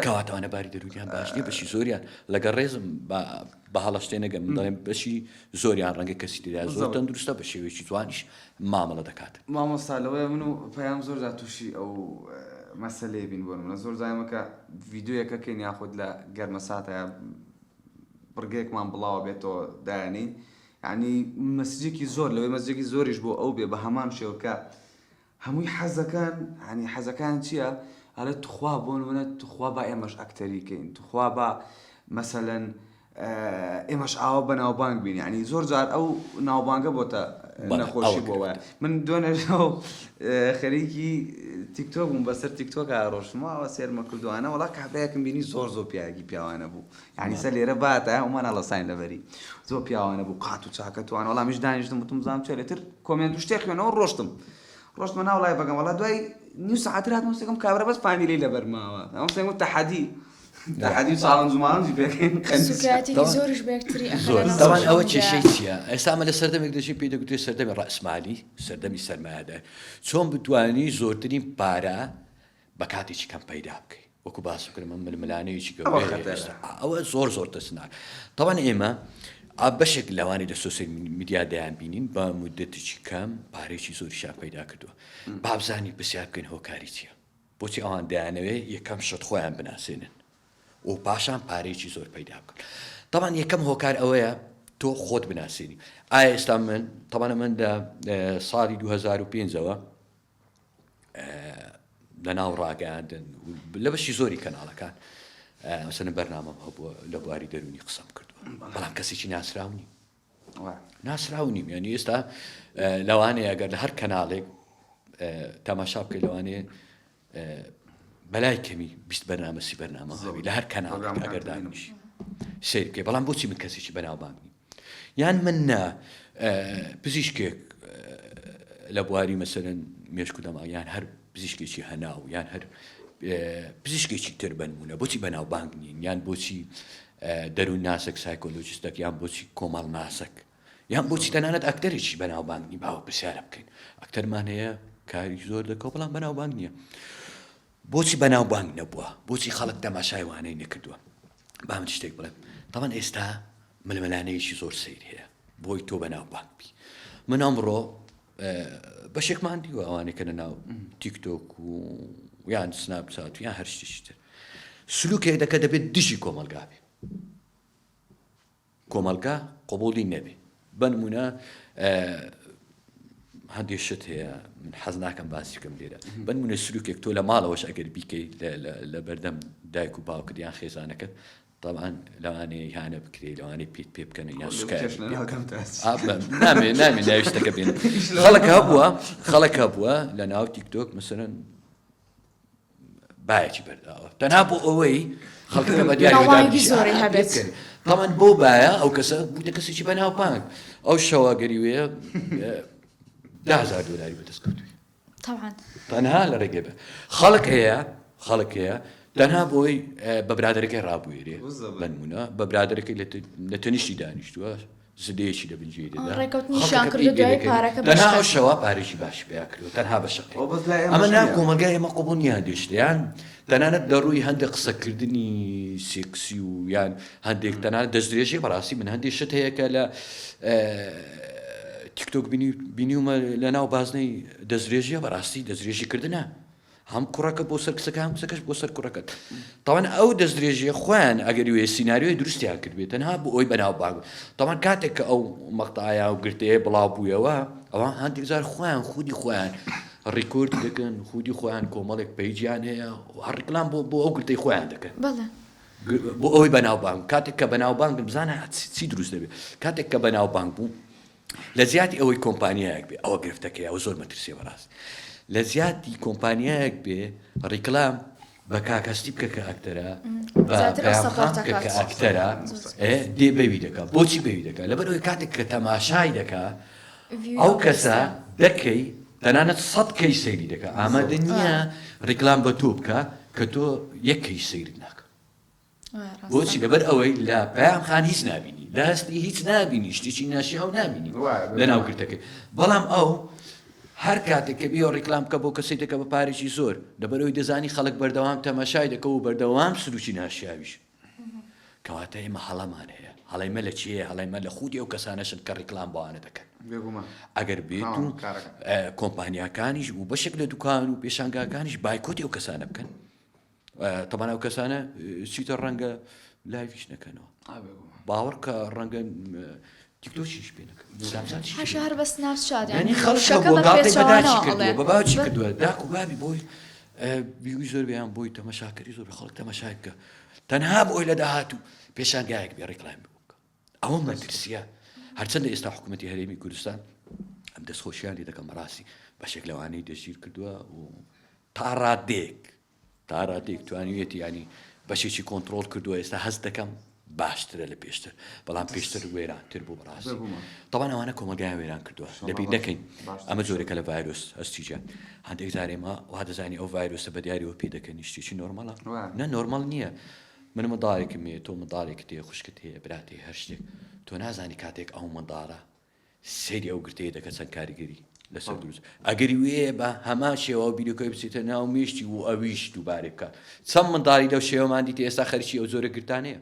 کەواتەوانە باری دەرونیان باش نیە بەشی زۆریان لەگەڵ ڕێزم بە هەڵەشتێنەگەم دەڵێن بەشی زۆریان ڕەنگە کەسی تێدا زۆر تەندروستە بە شێوەیەکی جوانیش مامەڵە دەکات مامۆستا لەوەیە من و پەیام زۆر جار تووشی ئەو مەسەلەیە بین بۆ منە زۆر زایمەکە ڤیدیۆیەکەکەین یاخود لە گەرمەساتە بڕگەیەکمان بڵاوە بێتەوە دایانی یعنی مەسجێکی زۆر لەوەی مەسجێکی زۆریش بۆ ئەو بێ بە هەمان شێوەکە هەمووی حەزەکان ینی حەزەکان چییە؟ هەرە توخوا بۆ نمونە توخوا با ئێمەش ئەکتەریکەین توخوا با مەسەلەن ئێمەش ئاوە بە ناوبانگ بین ینی زۆر جار ئەو ناوبانگە بۆتە نەخۆشی بۆوە من دوێنێژەوە خەریکی تیکتۆک بووم بەسەر تیکتۆک ڕۆژماوە سێرمە کردوانە وڵا کابراایەکم بینی زۆر پیاگی پیاوانە بوو یعنی سەر لێرە باتە ئەومان ئەڵەساین لەبەری زۆر پیاوانە بوو قات و چاکەتوانە وەڵامیش دانیشتم وتم زانام چێ لێتر کۆمنت و شتێک خوێنەوە ڕۆشتمە ناو لای بەگەم وڵا دوای نیو سەعات هاتم سێکم کابرا بەس فامیلی لەبەرماوە ئەم سێم تەحەدی چاڵنج و ماڵنج بێکەین زۆرش بەکتری دەوان ئەوە کێشەی چییە؟ ئێستا ئەمە لە سەردەمێک دەژین پێی دەگوترێت سەردەمی ڕەسمالی سەردەمی سەرمایەدار چۆن بتوانی زۆرترین پارە بە کاتێکی کەم پەیدا بکەیت وەکو باس کردم ململانەیەکی گەورەیە ئەوە زۆر دەسناک تەوان ئێمە بەشێک لەوانی لە سۆسیال میدیا دەیان بینین بە مودەتێکی کەم پارێکی زۆریشان پەیدا کردووە بابزانی پرسیار بکەین هۆکاری چییە بۆچی ئەوان دەیانەوێت یەکەم شت خۆیان بناسێنن و پاشان پارێکی زۆر پەیدا بکەن تەوان یەکەم هۆکار ئەوەیە تۆ خۆت بناسێنی ئایا ئێستا من تەوانە من لە ساڵی 2005ەوە لەناو ڕاگەاندن لە بەشی زۆری کەناڵەکان مەسەلەن بەرنامەم هەبووە لە بواری دەرونی قسەم کردووە بەڵام کەسێکی ناسراو نیم یعنی ئێستا لەوانەیە ئەگەر لە هەر کەناڵێک تەماشا بکەیت لەوانەیە بەلای کەمی 20 بەرنامە 30 بەرنامە هەبی لە هەر کەناڵێک ئەگەر دانیشی سیر بکەی بەڵام بۆچی من کەسێکی بەناوبانگ نیم یان من نا پزیشکێک لە بواری مەسەلەن مێشک و دەما یان هەر پزیشکێکی هەناو یان هەر پزیشکێکی تر بنمونە بۆچی بەناوبانگ نین یان بۆچی دەروون ناسک سایکۆلۆجیستێک یان بۆچی کۆمەڵ ناسک یان بۆچی تەنانەت ئەکتەرێکی بەناوبانگ نی باوە پرسیارە بکەین ئەکتەرمان هەیە کاری زۆر دەکەوە بەڵام بەناوبانگ نییە بۆچی بەناوبانگ نەبووە بۆچی خەڵک تەماشای وانەی نەکردووە با من شتێک بڵێم تەوان ئێستا ململانەیەکی زۆر سیر هەیە بۆی تۆ بەناوبانگ بی من ئەمڕۆ بەشێکمان دیوە ئەوانەی کە لەناو تیکتۆک و یان سناپچات و یان هەر شتێکی تر سلوکێک دەکە دەبێت دژی کۆمەلگا بێ کۆمەلگا قبوڵی نەبێ بنمونە هەندێک شت هەیە من حەز ناکەم باسی بکەم لێرە بنمونە سلوکێک تۆ لە ماڵەوەش ئەگەر بیکەیت لە بەردەم دایک و باوکت یان خێزانەکەت طبعا لەوانەیە هانە بکرێ لەوانەیە پێ بکەن یان سوکار نامێ ناویشتەکە بێن خەڵک هەبووە لە ناو تیکتۆک مەسەلەن باەکی بەرداوە تەنها بۆ ئەوەی خەڵکەکە بە دیاری زۆری هەبێت تەمان بۆ باە ئەو کەسە بوویتە کەسێکی بەناوبانگ ئەو شەوا گەریوەیە $10,000 بەدەست کردووی تەنها لە ڕێگە بە خەڵک هەیە تەنها بۆی بە برادەرەکەی ڕابوێرێ بنمونە بە برادەرەکەی لە تەنیشتی دانیشتووە زدەیەکی لە بنجێ دەدا تەنها ئەو شەوا پارێکی باش پێیا کردووە تەنها بە شەقی ئەمە نام کۆمەلگای ئێمە قبوڵ نییە هەندێشتیان تەنانەت دەڕووی هەندێک قسەکردنی سێکسی و یان هەندێک تەنانەت دەستدرێژی بەڕاستی من هەندێک شت هەیە کە لە تیکتۆک بینیومە لە ناو بازنەی دەستدرێژیە بەڕاستی دەستدرێژیکردنە هەم کوڕەکە بۆ سەر کسەکە هەم کسەکەش بۆ سەر کوڕەکەت تاوان ئەو دەستدرێژیە خۆیان ئەگەری وێ سیناریۆی دروستیان کردبێت تەنها بۆ ئەوی بەناوبانگ تاوان کاتێک کە ئەو مەقتەعە و گرتەیە بڵاو بوویەوە ئەوان هەندێک جار خۆیان خودی خۆیان ڕیکۆردی دەکەن خودی خۆیان کۆمەڵێک پەیجیان هەیە هەڕیکلام بۆ ئەو گرتەی خۆیان دەکەن بۆ ئەوەی بەناوبانگ کاتێک کە بەناوبانگ بزانە چی دروست دەبێت کاتێک کە بەناوبانگ بوو لە زیاتی ئەوەی کۆمپانیایەک بێ ئەوە گرفتەکەی ئەوە زۆر مەترسیە بەڕاست لە زیاتی کۆمپانیایەک بێ ڕیکلام بە کاکەستی بکە کە ئەکتەرە بە کە ئەکتەرە دێ بەوی دەکە بۆچی بەوی دەکە لەبەرەوەی کاتێک کە تەماشای دەکا ئەو کەسە دەکەی تەنانەت 100 کەی سەیری دەکە ئامادە نییە ڕیکلام بە تۆ بکە کە تۆ یەک کەی سەیری ناکە بۆچی لەبەر ئەوەی لە پەیام خان هیچ نابینی لە هەستی هیچ نابینی شتێکی ناشی هەو نابینی لە ناوگرتەکەی بەڵام ئەو هەر کاتێک کە بیۆ ڕیکلام بکە بۆ کەسێک دەکە بە پارێکی زۆر لەبەرەوەی دەزانی خەڵک بەردەوام تەماشای دەکە و بەردەوام سروکی ناشیاویش کەواتە ئێمە هەڵەمان هەیە هەڵەیمە لە چیە هەڵەیمە لە خودی ئەو کەسانەشن کە ڕیکلام بۆوانە دەکەن ئەگەر بێت و کۆمپانیاکانیش و بەشێک لە دوکان و پێشانگاکانیش بایکۆتی ئەو کەسانە بکەن تەمانە ئەو کەسانە چیتە ڕەنگە لایڤیش نەکەنەوە باوەڕ کە ڕەنگە تیکتۆکیش پێ نەکەن هەر بە سناپچات ینی خەڵک بۆ گاڵتەی بەداچی کردووە بە باوچی کردووە داک و بابی بۆی بیوی زۆر بیان بۆی تەمەشاکەری زۆر خەڵک تەمەشای بکە تەنها بۆی لە داهاتوو پێشانگایەک بێ ڕێکلایم بکە ئەوە مەترسیە هەرچەندە ئێستا حکوومەتی هەرێمی کوردستان ئەم دەستخۆشیان لێ دەکەم ڕاستی بەشێک لەوانەی دەگیر کردووە و تا ڕادێک توانوێتی ینی بەشێکی کۆنتترۆل کردووە ئێستا هەست دەکەم باشترە لە پێشتر بەڵام پێشتر وێرانتر بوو بەڕاستی تەوان ئەوانە کۆمەلگایان وێران کردووە لەبی نەکەین ئەمە جۆرەکە لە ڤایرۆس هەستیجان هەندێک جارێمە وا دەزانی ئەو ڤایرۆسە بە دیاریەوە پێ دەکەن شتێکی نۆرمەڵە نە نۆرمەڵ نییە من منداڵێکم هەیە تۆ منداڵێکت هەیە خوشکت هەیە براتی هەر شتێک تۆ نازانی کاتێک ئەو منداڵە سێری ئەو گرتەیە دەکەن چەند کاریگەری لەسەر دروست ئەگەری وێ بە هەمان شێوە بیرۆکەی بچێتە ناو مێشتی و ئەویش دووبارێ بکات چەند منداڵی لەو شێوەمان دیتە ئێستا خەرچی ئەو زۆرە گرتانەیە